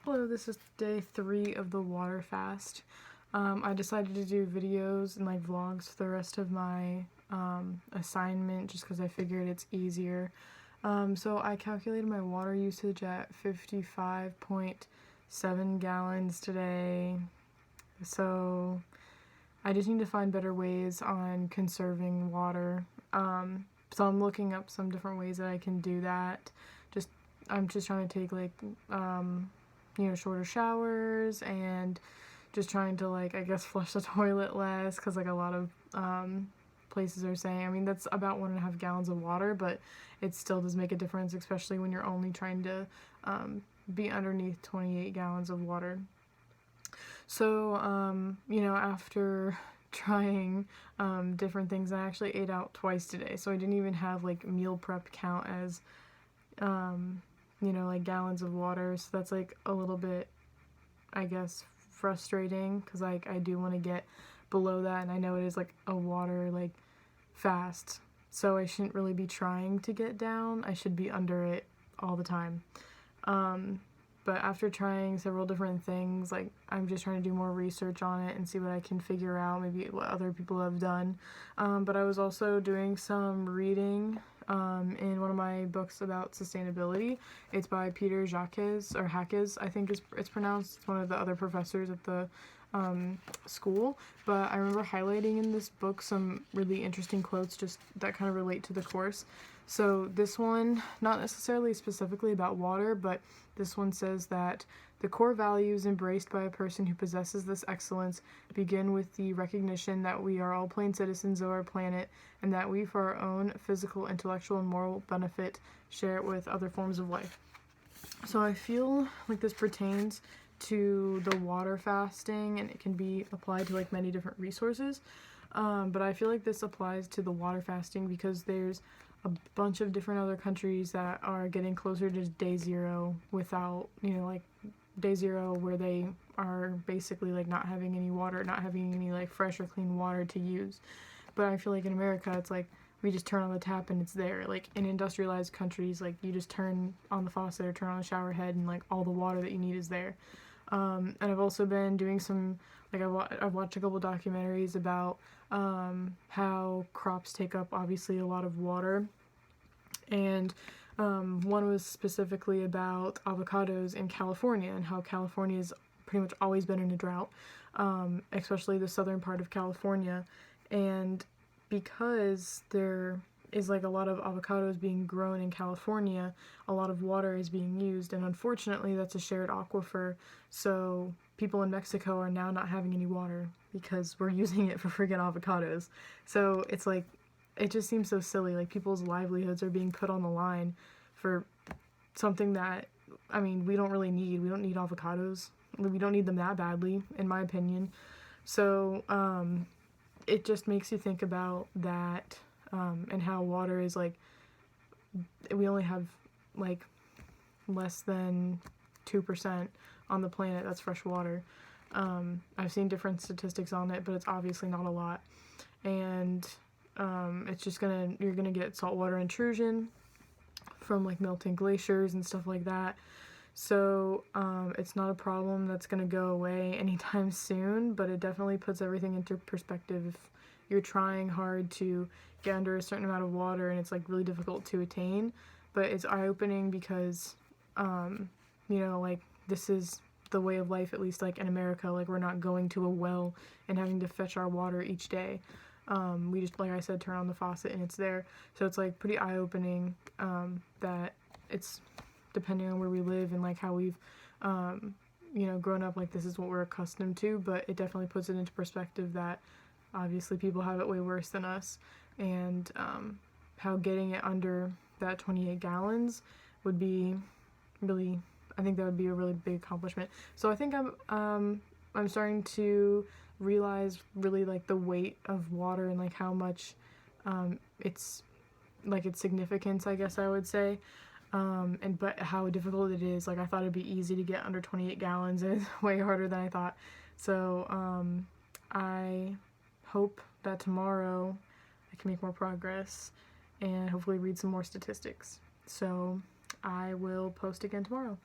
Hello, this is day 3 of the water fast. I decided to do videos and like vlogs for the rest of my assignment just because I figured it's easier. So I calculated my water usage at 55.7 gallons today. So I just need to find better ways on conserving water. So I'm looking up some different ways that I can do that. I'm just trying to take like shorter showers and just trying to like I guess flush the toilet less, because like a lot of places are saying, I mean that's about 1.5 gallons of water, but it still does make a difference, especially when you're only trying to be underneath 28 gallons of water. So after trying different things, I actually ate out twice today, so I didn't even have like meal prep count as like gallons of water. So that's like a little bit, I guess, frustrating, because like I do want to get below that, and I know it is like a water like fast, so I shouldn't really be trying to get down. I should be under it all the time. But after trying several different things, like I'm just trying to do more research on it and see what I can figure out, maybe what other people have done. But I was also doing some reading in one of my books about sustainability. It's by Peter Jacques, or Hackes, I think it's pronounced. It's one of the other professors at the school. But I remember highlighting in this book some really interesting quotes just that kind of relate to the course. So this one, not necessarily specifically about water, but this one says that the core values embraced by a person who possesses this excellence begin with the recognition that we are all plain citizens of our planet, and that we, for our own physical, intellectual, and moral benefit, share it with other forms of life. So I feel like this pertains to the water fasting, and it can be applied to like many different resources. But I feel like this applies to the water fasting because there's a bunch of different other countries that are getting closer to day zero without, like day zero where they are basically like not having any water, not having any like fresh or clean water to use. But I feel like in America, it's like we just turn on the tap and it's there. Like in industrialized countries, like you just turn on the faucet or turn on the shower head and like all the water that you need is there. And I've also been doing some, like I've watched a couple documentaries about how crops take up obviously a lot of water. And one was specifically about avocados in California, and how California has pretty much always been in a drought, especially the southern part of California. And because there is like a lot of avocados being grown in California, a lot of water is being used, and unfortunately that's a shared aquifer, so people in Mexico are now not having any water because we're using it for friggin' avocados. So it's like, it just seems so silly, like people's livelihoods are being put on the line for something that, I mean, we don't really need. We don't need avocados. We don't need them that badly, in my opinion. So it just makes you think about that, and how water is like, we only have like less than 2% on the planet that's fresh water. I've seen different statistics on it, but it's obviously not a lot. And it's just you're gonna get saltwater intrusion from like melting glaciers and stuff like that. So it's not a problem that's gonna go away anytime soon, but it definitely puts everything into perspective. If you're trying hard to get under a certain amount of water and it's like really difficult to attain, but it's eye-opening because like this is the way of life, at least like in America. Like we're not going to a well and having to fetch our water each day. We just, like I said, turn on the faucet and it's there. So it's like pretty eye-opening that it's, depending on where we live and like how we've grown up, like this is what we're accustomed to. But it definitely puts it into perspective that obviously people have it way worse than us, and how getting it under that 28 gallons would be really, I think that would be a really big accomplishment. So I think I'm starting to realize really like the weight of water and like how much it's like its significance, I guess I would say, but how difficult it is. Like I thought it'd be easy to get under 28 gallons, and it's way harder than I thought. So I hope that tomorrow I can make more progress and hopefully read some more statistics. So I will post again tomorrow.